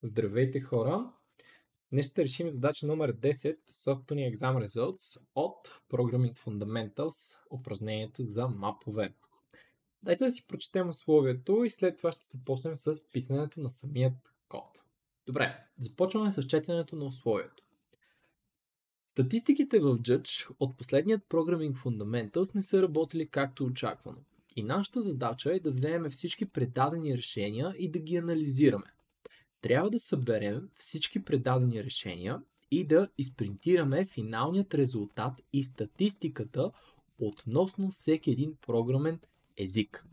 Здравейте хора! Днес ще решим задача номер 10 Software Exam Results от Programming Fundamentals, упражнението за мапове. Дайте да си прочетем условието и след това ще започнем с писането на самият код. Добре, започваме с четенето на условието. Статистиките в Judge от последният Programming Fundamentals не са работили както очаквано. И нашата задача е да вземем всички предадени решения и да ги анализираме. Трябва да съберем всички предадени решения и да изпринтираме финалният резултат и статистиката относно всеки един програмен език.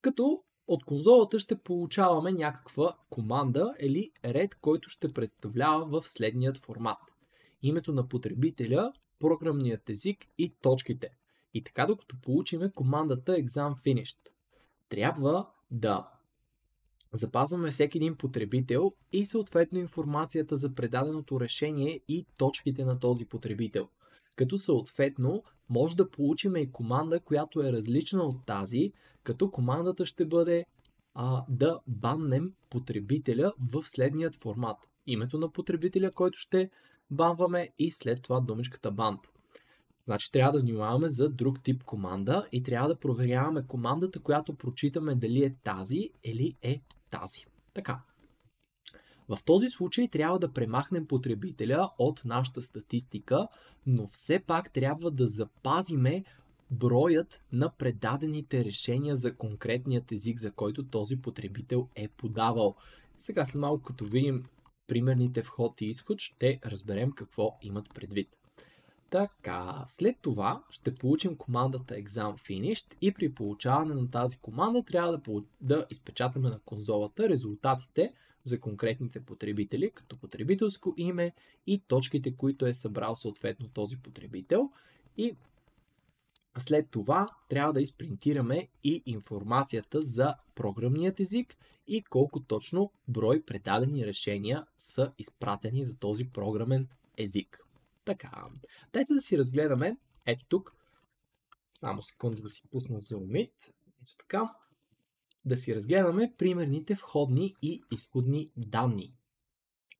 Като от конзолата ще получаваме някаква команда или ред, който ще представлява в следният формат. Името на потребителя, програмният език и точките. И така докато получиме командата Exam Finished. Трябва да запазваме всеки един потребител и съответно информацията за предаденото решение и точките на този потребител. Като съответно може да получим и команда, която е различна от тази, като командата ще бъде да баннем потребителя в следният формат. Името на потребителя, който ще банваме и след това думичката band. Значи трябва да внимаваме за друг тип команда и трябва да проверяваме командата, която прочитаме дали е тази или е тази. Така. В този случай трябва да премахнем потребителя от нашата статистика, но все пак трябва да запазиме броят на предадените решения за конкретният език, за който този потребител е подавал. Сега след малко, като видим примерните вход и изход, ще разберем какво имат предвид. Така, след това ще получим командата Exam Finished и при получаване на тази команда трябва да изпечатаме на конзолата резултатите за конкретните потребители, като потребителско име и точките, които е събрал съответно този потребител. И след това трябва да изпринтираме и информацията за програмният език и колко точно брой предадени решения са изпратени за този програмен език. Така, дайте да си разгледаме, ето тук, само секунда да си пусна Zoom Meet, ето така, да си разгледаме примерните входни и изходни данни.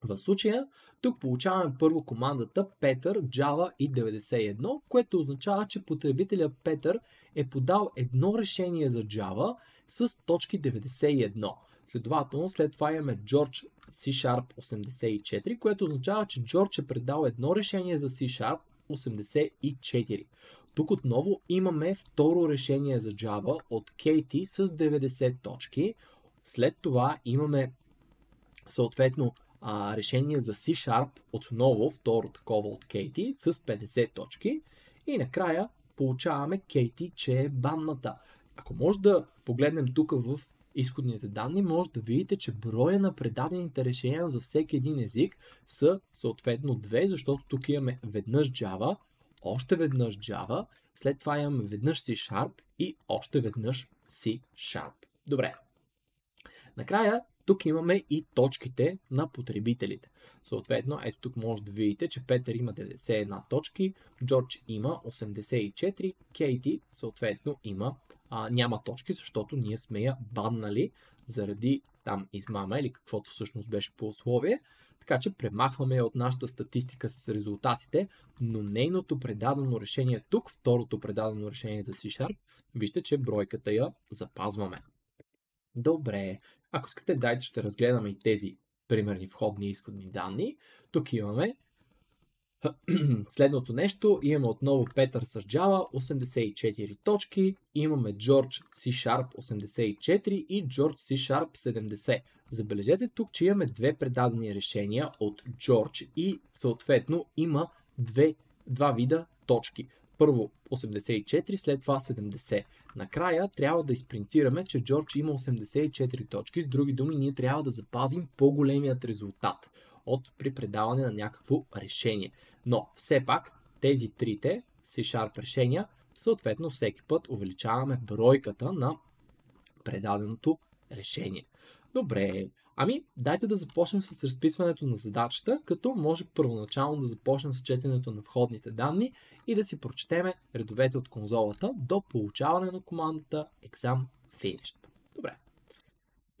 В случая, тук получаваме първо командата Peter, Java и 91, което означава, че потребителя Peter е подал едно решение за Java с точки 91. Следователно, след това имаме George C# 84, което означава, че George е предал едно решение за C# 84. Тук отново имаме второ решение за Java от Katie с 90 точки. След това имаме съответно решение за C# отново второ такова от Katie с 50 точки. И накрая получаваме Katie, че е банната. Ако може да погледнем тук в изходните данни, може да видите, че броя на предадените решения за всеки един език са съответно 2, защото тук имаме веднъж Java, още веднъж Java, след това имаме веднъж C# и още веднъж C#. Добре. Накрая тук имаме и точките на потребителите. Съответно, ето тук може да видите, че Петър има 91 точки, Джордж има 84, Кейти съответно няма точки, защото ние сме я баннали заради там измама или каквото всъщност беше по условие. Така че премахваме от нашата статистика с резултатите, но нейното предадено решение тук, второто предадено решение за C#, вижте, че бройката я запазваме. Добре, ако искате, дайте ще разгледаме и тези примерни входни и изходни данни. Тук имаме следното нещо, имаме отново Петър с Java 84 точки, имаме George C# 84 и George C# 70. Забележете тук, че имаме две предадени решения от George и съответно има два вида точки. Първо 84, след това 70. Накрая трябва да изпринтираме, че George има 84 точки. С други думи, ние трябва да запазим по-големият резултат при предаване на някакво решение. Но все пак тези трите C# решения, съответно всеки път увеличаваме бройката на предаденото решение. Добре, дайте да започнем с разписването на задачата, като може първоначално да започнем с четенето на входните данни и да си прочетеме редовете от конзолата до получаване на командата Exam Finished. Добре.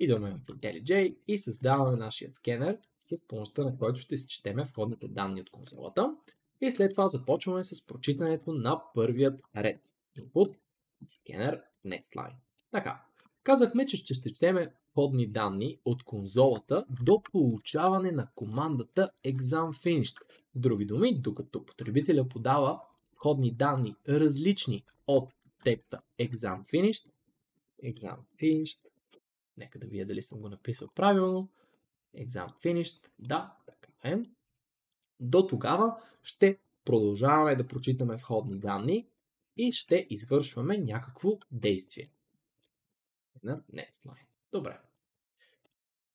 Идваме в IntelliJ и създаваме нашия скенер, с помощта на който ще изчетеме входните данни от конзолата. И след това започваме с прочитането на първият ред. Input, скенер, next line. Така, казахме, че ще четеме входни данни от конзолата до получаване на командата exam_finished. С други думи, докато потребителя подава входни данни различни от текста exam_finished, нека да видя дали съм го написал правилно, exam_finished, да, така е. До тогава ще продължаваме да прочитаме входни и ще извършваме някакво действие. Next line. Добре.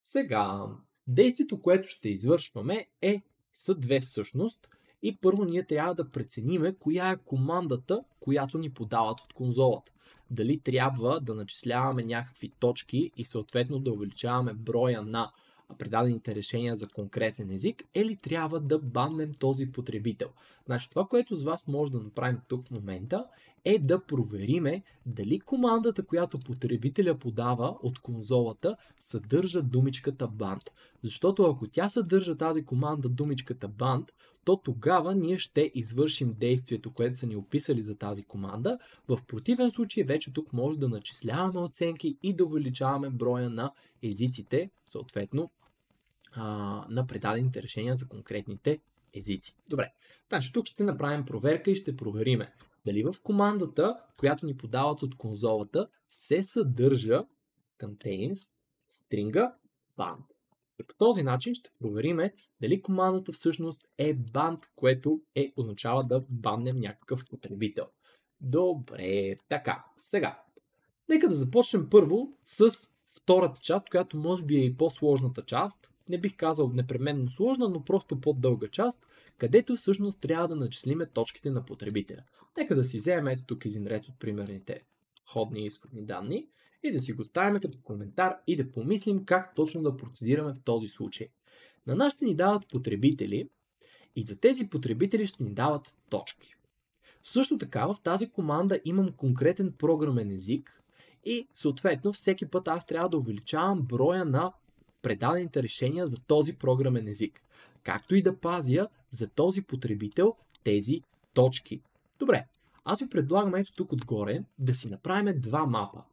Сега, действието, което ще извършваме са две всъщност. И първо ние трябва да прецениме коя е командата, която ни подават от конзолата. Дали трябва да начисляваме някакви точки и съответно да увеличаваме броя на предадените решения за конкретен език, или трябва да баннем този потребител. Значи това, което с вас може да направим тук в момента, е да провериме дали командата, която потребителя подава от конзолата, съдържа думичката band. Защото ако тя съдържа тази команда думичката band, то тогава ние ще извършим действието, което са ни описали за тази команда. В противен случай вече тук може да начисляваме оценки и да увеличаваме броя на езиците, съответно на предадените решения за конкретните езици. Добре, значи тук ще направим проверка и ще провериме дали в командата, която ни подават от конзолата, се съдържа contains стринга band. И по този начин ще провериме дали командата всъщност е band, което означава да баннем някакъв потребител. Добре, така. Сега, нека да започнем първо с втората част, която може би е и по-сложната част. Не бих казал непременно сложна, но просто по-дълга част, където всъщност трябва да начислиме точките на потребителя. Нека да си вземем ето тук един ред от примерните входни и изходни данни и да си го ставим като коментар и да помислим как точно да процедираме в този случай. На нас ще ни дават потребители и за тези потребители ще ни дават точки. Също така в тази команда имам конкретен програмен език и съответно всеки път аз трябва да увеличавам броя на предадените решения за този програмен език, както и да пазя за този потребител тези точки. Добре, аз ви предлагам ето тук отгоре да си направим два мапа.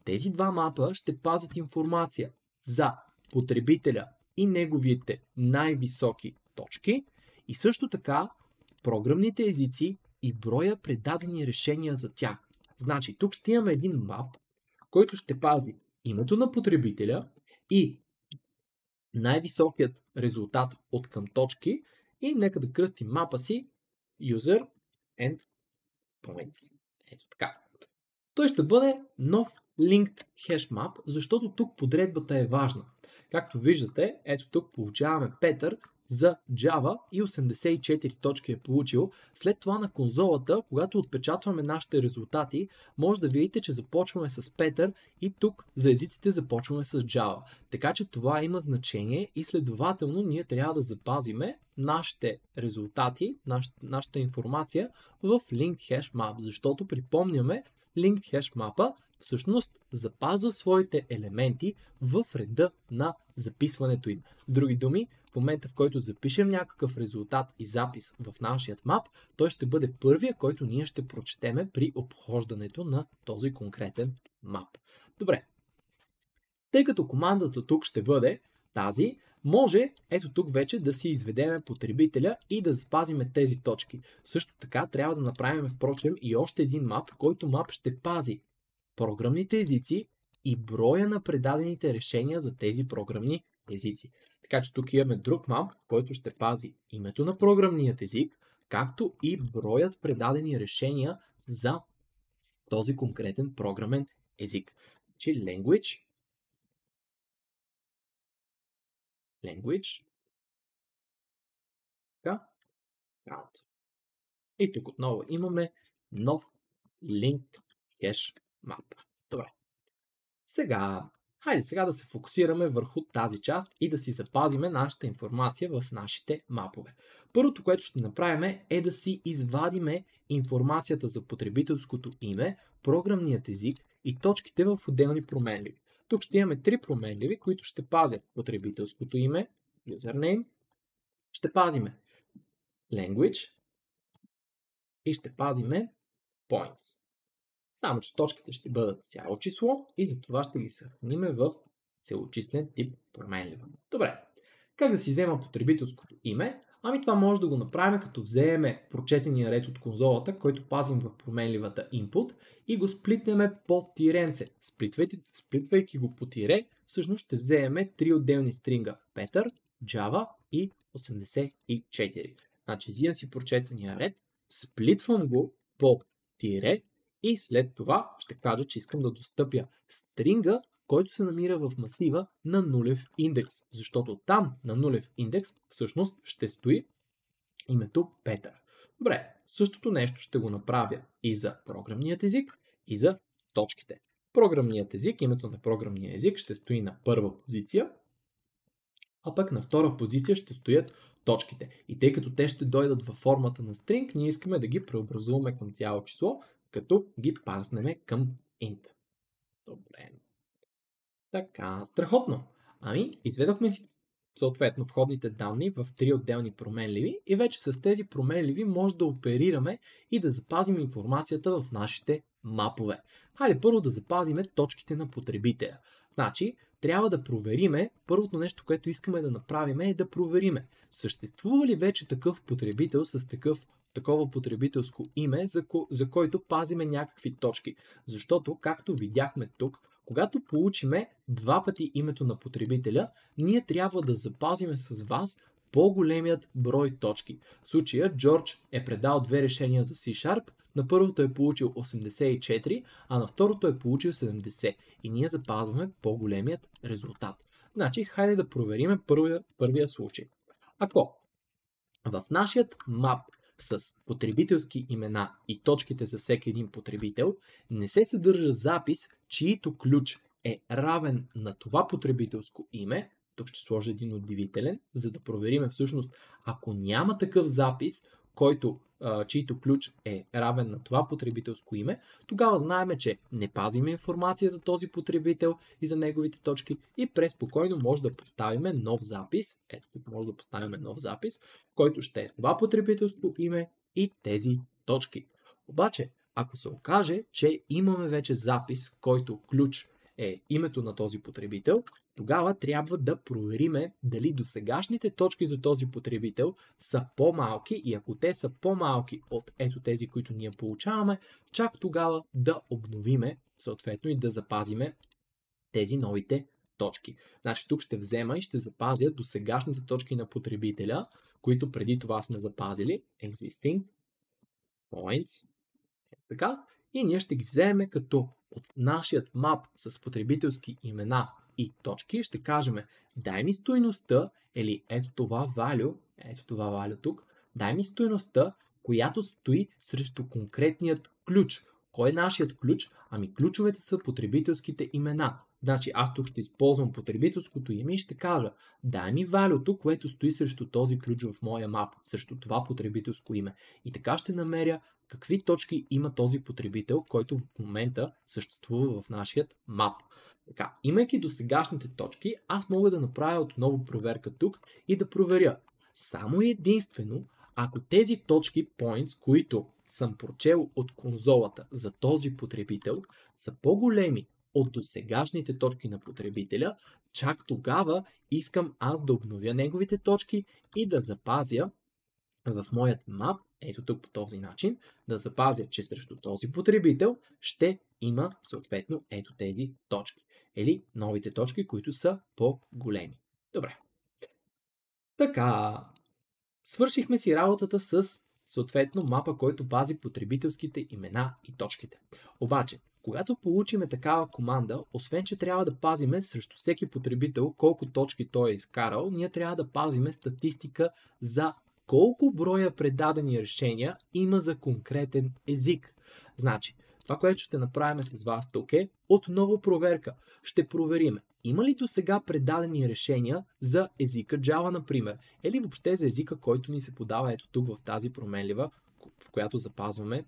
Тези два мапа ще пазят информация за потребителя и неговите най-високи точки и също така програмните езици и броя предадени решения за тях. Значи тук ще имаме един мап, който ще пази името на потребителя и най-високият резултат от към точки и нека да кръстим мапа си user and points. Ето така. Той ще бъде нов linked hash map, защото тук подредбата е важна. Както виждате, ето тук получаваме Петър за Java и 84 точки е получил. След това на конзолата, когато отпечатваме нашите резултати, може да видите, че започваме с Петър и тук за езиците започваме с Java. Така че това има значение и следователно ние трябва да запазиме нашите резултати, нашата информация в linked hash map, защото припомняме, linked hash map всъщност запазва своите елементи в реда на записването им. С други думи, в момента в който запишем някакъв резултат и запис в нашия мап, той ще бъде първия, който ние ще прочетеме при обхождането на този конкретен мап. Добре, тъй като командата тук ще бъде тази, може ето тук вече да си изведеме потребителя и да запазиме тези точки. Също така трябва да направим впрочем и още един мап, който мап ще пази програмните езици и броя на предадените решения за тези програмни езици. Така че тук имаме друг мап, който ще пази името на програмният език, както и броят предадени решения за този конкретен програмен език. Значи language, count. И тук отново имаме нов linked hash map. Добре. Хайде сега да се фокусираме върху тази част и да си запазиме нашата информация в нашите мапове. Първото, което ще направим е да си извадиме информацията за потребителското име, програмният език и точките в отделни променливи. Тук ще имаме три променливи, които ще пазят потребителското име, username, ще пазиме language и ще пазиме points. Само че точките ще бъдат цяло число и затова ще ги съхраним в целочислен тип променлива. Добре, как да си взема потребителското име? Ами това може да го направим като вземем прочетения ред от конзолата, който пазим в променливата input и го сплитнем по тиренце. Сплитвайки го по тире, всъщност ще вземем три отделни стринга Peter, Java и 84. Значи взимам си прочетения ред, сплитвам го по тире и след това ще кажа, че искам да достъпя стринга, който се намира в масива на нулев индекс, защото там на нулев индекс всъщност ще стои името Peter. Добре, същото нещо ще го направя и за програмният език, и за точките. Програмният език, името на програмния език ще стои на първа позиция, а пък на втора позиция ще стоят точките. И тъй като те ще дойдат във формата на string, ние искаме да ги преобразуваме към цяло число, като ги паснем към int. Добре. Така, страхотно. Ами, изведохме си съответно входните данни в три отделни променливи и вече с тези променливи може да оперираме и да запазим информацията в нашите мапове. Хайде първо да запазиме точките на потребителя. Значи, трябва да провериме, първото нещо, което искаме да направим е да провериме, съществува ли вече такъв потребител с такова потребителско име, за който пазиме някакви точки. Защото, както видяхме тук, когато получиме два пъти името на потребителя, ние трябва да запазиме с вас по-големият брой точки. В случая Джордж е предал две решения за C#, на първото е получил 84, а на второто е получил 70 и ние запазваме по-големият резултат. Значи, хайде да проверим първия случай. Ако в нашият map с потребителски имена и точките за всеки един потребител не се съдържа запис, чието ключ е равен на това потребителско име, тук ще сложа един удивителен, за да проверим всъщност, ако няма такъв запис, чието ключ е равен на това потребителско име, тогава знаем, че не пазим информация за този потребител и за неговите точки и преспокойно може да поставим нов запис. Ето тук може да поставим нов запис, който ще е това потребителско име и тези точки. Обаче, ако се окаже, че имаме вече запис, който ключ е името на този потребител, тогава трябва да провериме дали досегашните точки за този потребител са по-малки и ако те са по-малки от ето тези, които ние получаваме, чак тогава да обновиме съответно и да запазиме тези новите точки. Значи тук ще взема и ще запазя досегашните точки на потребителя, които преди това сме запазили, existing points, така, и ние ще ги вземем като от нашият map с потребителски имена и точки, ще кажем дай ми стойността, или ето това value тук, дай ми стойността, която стои срещу конкретният ключ. Кой е нашият ключ? Ами ключовете са потребителските имена. Значи аз тук ще използвам потребителското име и ще кажа дай ми value, което стои срещу този ключ в моя map, срещу това потребителско име. И така ще намеря какви точки има този потребител, който в момента съществува в нашият map. Така, имайки досегашните точки, аз мога да направя отново проверка тук и да проверя само и единствено, ако тези точки points, които съм прочел от конзолата за този потребител, са по-големи от досегашните точки на потребителя, чак тогава искам аз да обновя неговите точки и да запазя в моят map, ето тук по този начин, да запазя, че срещу този потребител ще има съответно ето тези точки. Или новите точки, които са по-големи. Добре. Така, свършихме си работата с съответно мапа, който пази потребителските имена и точките. Обаче, когато получиме такава команда, освен че трябва да пазиме срещу всеки потребител колко точки той е изкарал, ние трябва да пазиме статистика за колко броя предадени решения има за конкретен език. Значи, това, което ще направим с вас тук е отново проверка. Ще проверим, има ли до сега предадени решения за езика Java, например, или въобще за езика, който ни се подава ето тук в тази променлива, в която запазваме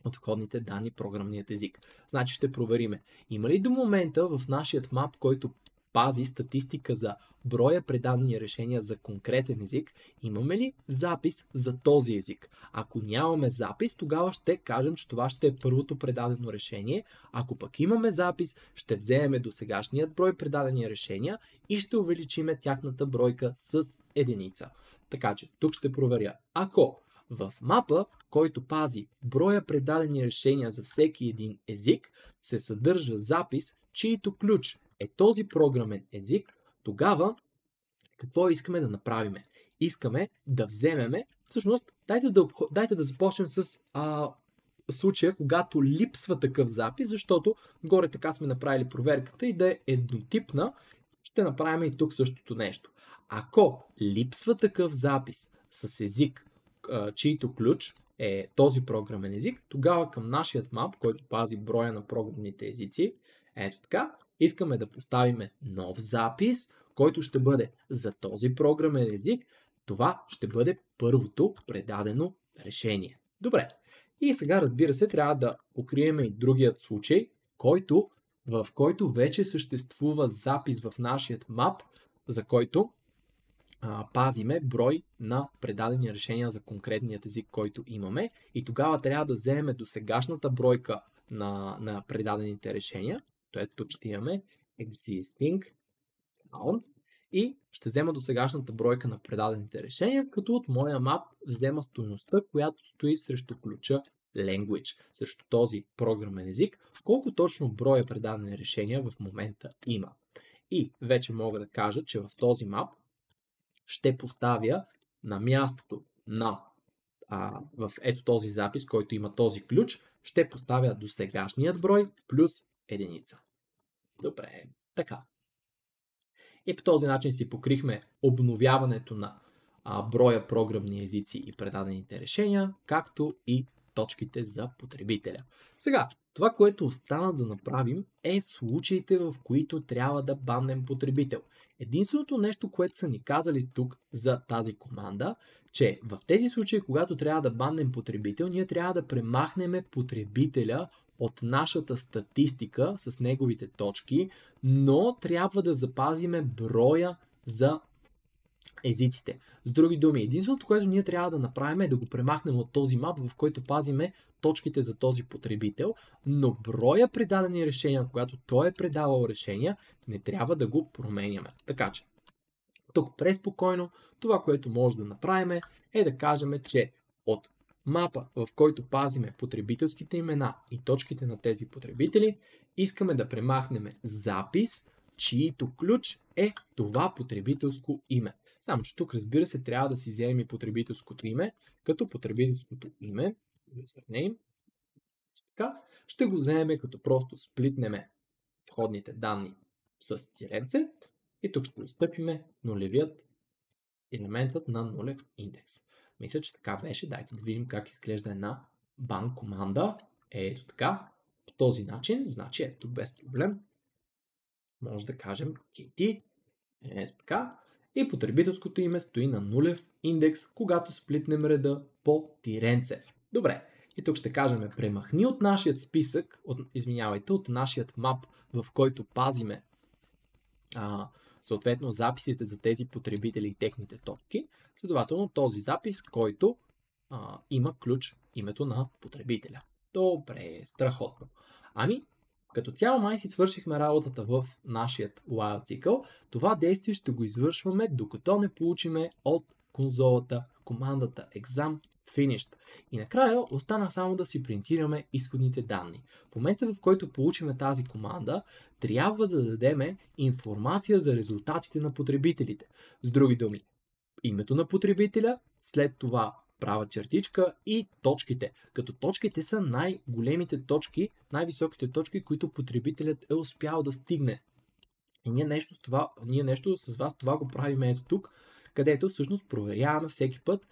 от входните данни програмният език. Значи ще провериме, има ли до момента в нашия map, който пази статистика за броя предадени решения за конкретен език, имаме ли запис за този език? Ако нямаме запис, тогава ще кажем, че това ще е първото предадено решение. Ако пък имаме запис, ще вземем досегашният брой предадени решения и ще увеличиме тяхната бройка с единица. Така че тук ще проверя. Ако в мапа, който пази броя предадени решения за всеки един език, се съдържа запис, чието ключ е този програмен език, тогава какво искаме да направим? Искаме да вземеме, всъщност, дайте да започнем с случая, когато липсва такъв запис, защото горе така сме направили проверката и да е еднотипна, ще направим и тук същото нещо. Ако липсва такъв запис с език, чието ключ е този програмен език, тогава към нашият map, който пази броя на програмните езици, ето така, искаме да поставим нов запис, който ще бъде за този програмен език. Това ще бъде първото предадено решение. Добре. И сега, разбира се, трябва да покрием и другият случай, в който вече съществува запис в нашия map, за който пазиме брой на предадени решения за конкретният език, който имаме. И тогава трябва да вземем досегашната бройка на предадените решения. Ето тук ще имаме existing count и ще взема досегашната бройка на предадените решения, като от моя map взема стойността, която стои срещу ключа language, срещу този програмен език, колко точно броя предадени решения в момента има. И вече мога да кажа, че в този map ще поставя на мястото в ето този запис, който има този ключ, ще поставя досегашният брой плюс единица. Добре, така. И по този начин си покрихме обновяването на броя програмни езици и предадените решения, както и точките за потребителя. Сега, това, което остана да направим, е случаите, в които трябва да баннем потребител. Единственото нещо, което са ни казали тук за тази команда, че в тези случаи, когато трябва да баннем потребител, ние трябва да премахнем потребителя от нашата статистика с неговите точки, но трябва да запазиме броя за езиците. С други думи, единственото, което ние трябва да направим е да го премахнем от този map, в който пазиме точките за този потребител, но броя предадени решения, когато той е предавал решения, не трябва да го променяме. Така че, тук преспокойно, това, което може да направим е да кажем, че от мапа, в който пазиме потребителските имена и точките на тези потребители, искаме да премахнем запис, чието ключ е това потребителско име. Само че тук, разбира се, трябва да си вземем и потребителското име, като потребителското име, username, така, ще го вземем като просто сплитнем входните данни с тиренце и тук ще отстъпиме нулевият елементът на нулев индекс. Мисля, че така беше. Дайте да видим как изглежда една банк команда. Ето така. По този начин, значи ето без проблем, може да кажем KT. Ето така. И потребителското име стои на нулев индекс, когато сплитнем реда по тиренце. Добре. И тук ще кажем премахни от нашия списък, от нашият мап, в който пазиме съответно записите за тези потребители и техните точки. Следователно този запис, който има ключ името на потребителя. Добре, страхотно. Ами, като цяло май си свършихме работата в нашият while цикъл. Това действие ще го извършваме, докато не получиме от конзолата командата exam finished. И накрая остана само да си принтираме изходните данни. В момента, в който получиме тази команда, трябва да дадем информация за резултатите на потребителите. С други думи, името на потребителя, след това права чертичка и точките. Като точките са най-големите точки, най-високите точки, които потребителят е успял да стигне. И ние нещо с вас това го правим ето тук, където всъщност проверяваме всеки път,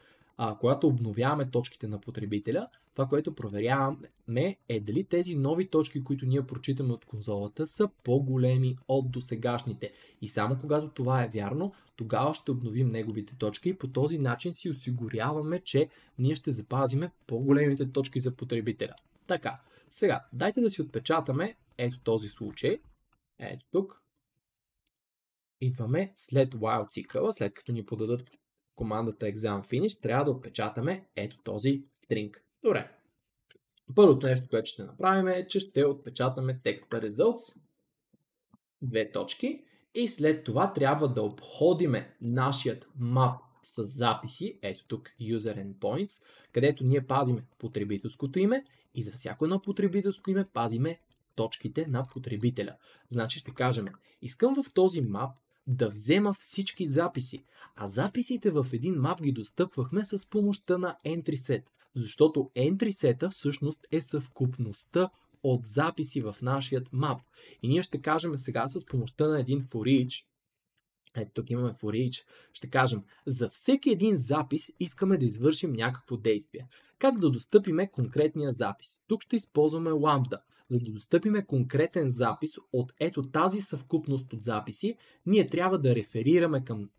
когато обновяваме точките на потребителя, това, което проверяваме е дали тези нови точки, които ние прочитаме от конзолата, са по-големи от досегашните. И само когато това е вярно, тогава ще обновим неговите точки и по този начин си осигуряваме, че ние ще запазиме по-големите точки за потребителя. Така, сега, дайте да си отпечатаме ето този случай. Ето тук. Идваме след while цикъла, след като ни подадат командата exam finish, трябва да отпечатаме ето този string. Добре. Първото нещо, което ще направим е, че ще отпечатаме текста results, две точки, и след това трябва да обходиме нашият map с записи, ето тук user endpoints, където ние пазиме потребителското име и за всяко едно потребителско име пазиме точките на потребителя. Значи ще кажем, искам в този map да взема всички записи, а записите в един map ги достъпвахме с помощта на entry-set, защото entry-set всъщност е съвкупността от записи в нашият map. И ние ще кажем сега с помощта на един for each, ето тук имаме for each, ще кажем, за всеки един запис искаме да извършим някакво действие. Как да достъпиме конкретния запис? Тук ще използваме lambda. За да достъпиме конкретен запис от ето тази съвкупност от записи, ние трябва да реферираме към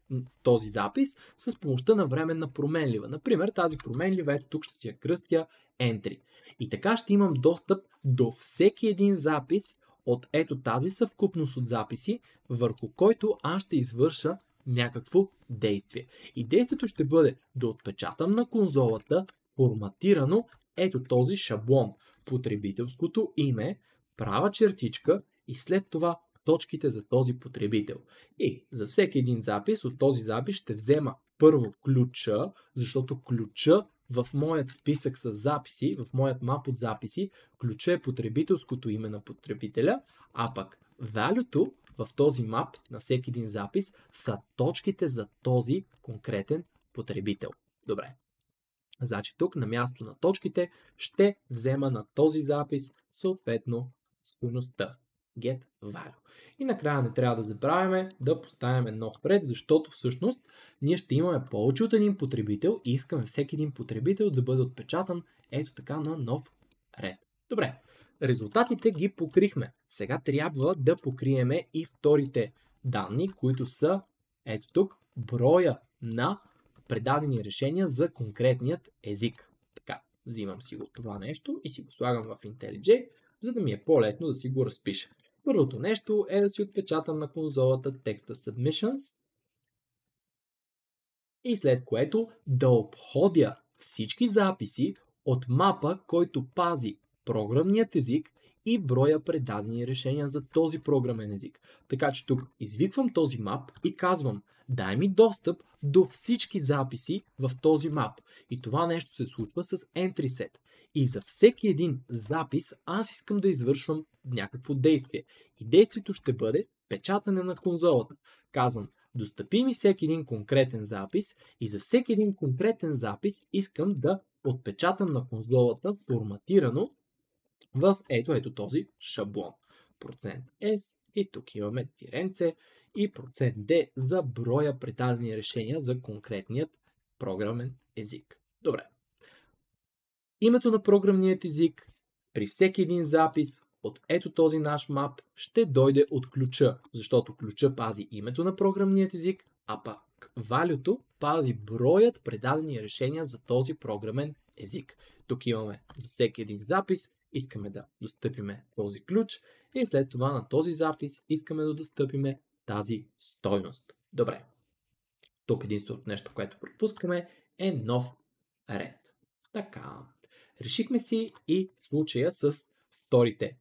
този запис с помощта на временна променлива. Например, тази променлива ето тук ще си я кръстя entry. И така ще имам достъп до всеки един запис от ето тази съвкупност от записи, върху който аз ще извърша някакво действие. И действието ще бъде да отпечатам на конзолата форматирано ето този шаблон. Потребителското име, права чертичка и след това точките за този потребител. И за всеки един запис от този запис ще взема първо ключа, защото ключа в моят списък с записи, в моят мап от записи, ключа е потребителското име на потребителя, а пък value-то в този мап на всеки един запис са точките за този конкретен потребител. Добре. Значи тук на място на точките ще взема на този запис съответно стойността get value. И накрая не трябва да забравяме да поставяме нов ред, защото всъщност ние ще имаме повече от един потребител и искаме всеки един потребител да бъде отпечатан ето така на нов ред. Добре, резултатите ги покрихме. Сега трябва да покриеме и вторите данни, които са ето тук броя на предадени решения за конкретният език. Така, взимам си го това нещо и си го слагам в IntelliJ, за да ми е по-лесно да си го разпиша. Първото нещо е да си отпечатам на конзолата текста Submissions и след което да обходя всички записи от мапа, който пази програмният език и броя предадени решения за този програмен език. Така че тук извиквам този мап и казвам, дай ми достъп до всички записи в този мап. И това нещо се случва с entry-set. И за всеки един запис аз искам да извършвам някакво действие. И действието ще бъде печатане на конзолата. Казвам, достъпи ми всеки един конкретен запис и за всеки един конкретен запис искам да отпечатам на конзолата форматирано в ето този шаблон. %S и тук имаме тиренце и %D за броя предадени решения за конкретният програмен език. Добре. Името на програмният език при всеки един запис от ето този наш мап ще дойде от ключа, защото ключа пази името на програмният език, а пък value-то пази броят предадени решения за този програмен език. Тук имаме за всеки един запис, искаме да достъпиме този ключ и след това на този запис искаме да достъпиме тази стойност. Добре. Тук единственото нещо, което пропускаме е нов ред. Така. Решихме си и случая с вторите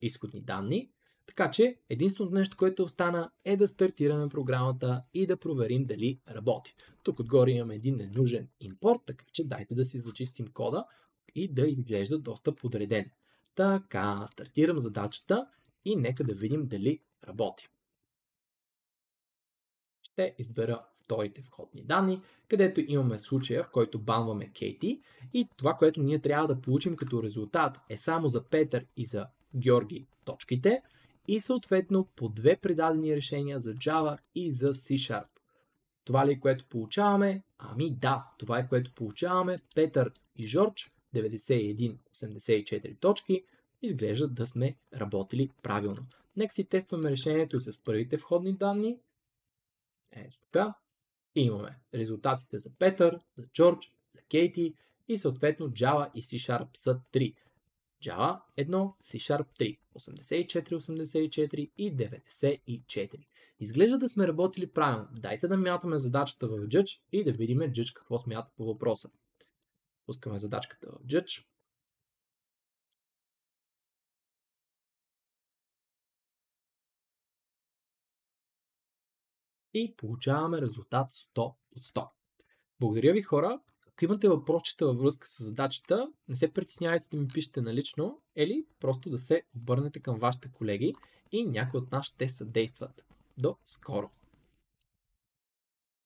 изходни данни. Така че единственото нещо, което остана е да стартираме програмата и да проверим дали работи. Тук отгоре имаме един ненужен импорт, така че дайте да си зачистим кода и да изглежда доста подреден. Така, стартирам задачата и нека да видим дали работи. Ще избера вторите входни данни, където имаме случая, в който банваме Кейти и това, което ние трябва да получим като резултат е само за Петър и за Георги точките и съответно по две предадени решения за Java и за C#. Това ли е което получаваме? Ами да, това е което получаваме. Петър и Жорж 91-84 точки. Изглежда да сме работили правилно. Нека си тестваме решението с първите входни данни. Ето така. И имаме резултатите за Петър, за Джордж, за Кейти и съответно Java и C# са 3. Java 1, C# 3, 84, 84 и 94. Изглежда да сме работили правилно. Дайте да мятаме задачата в Judge и да видим Judge какво смята по въпроса. Пускаме задачката в Judge. И получаваме резултат 100 от 100. Благодаря ви, хора. Ако имате въпросчета във връзка с задачата, не се притеснявайте да ми пишете налично или просто да се обърнете към вашите колеги и някои от нас ще съдействат. До скоро!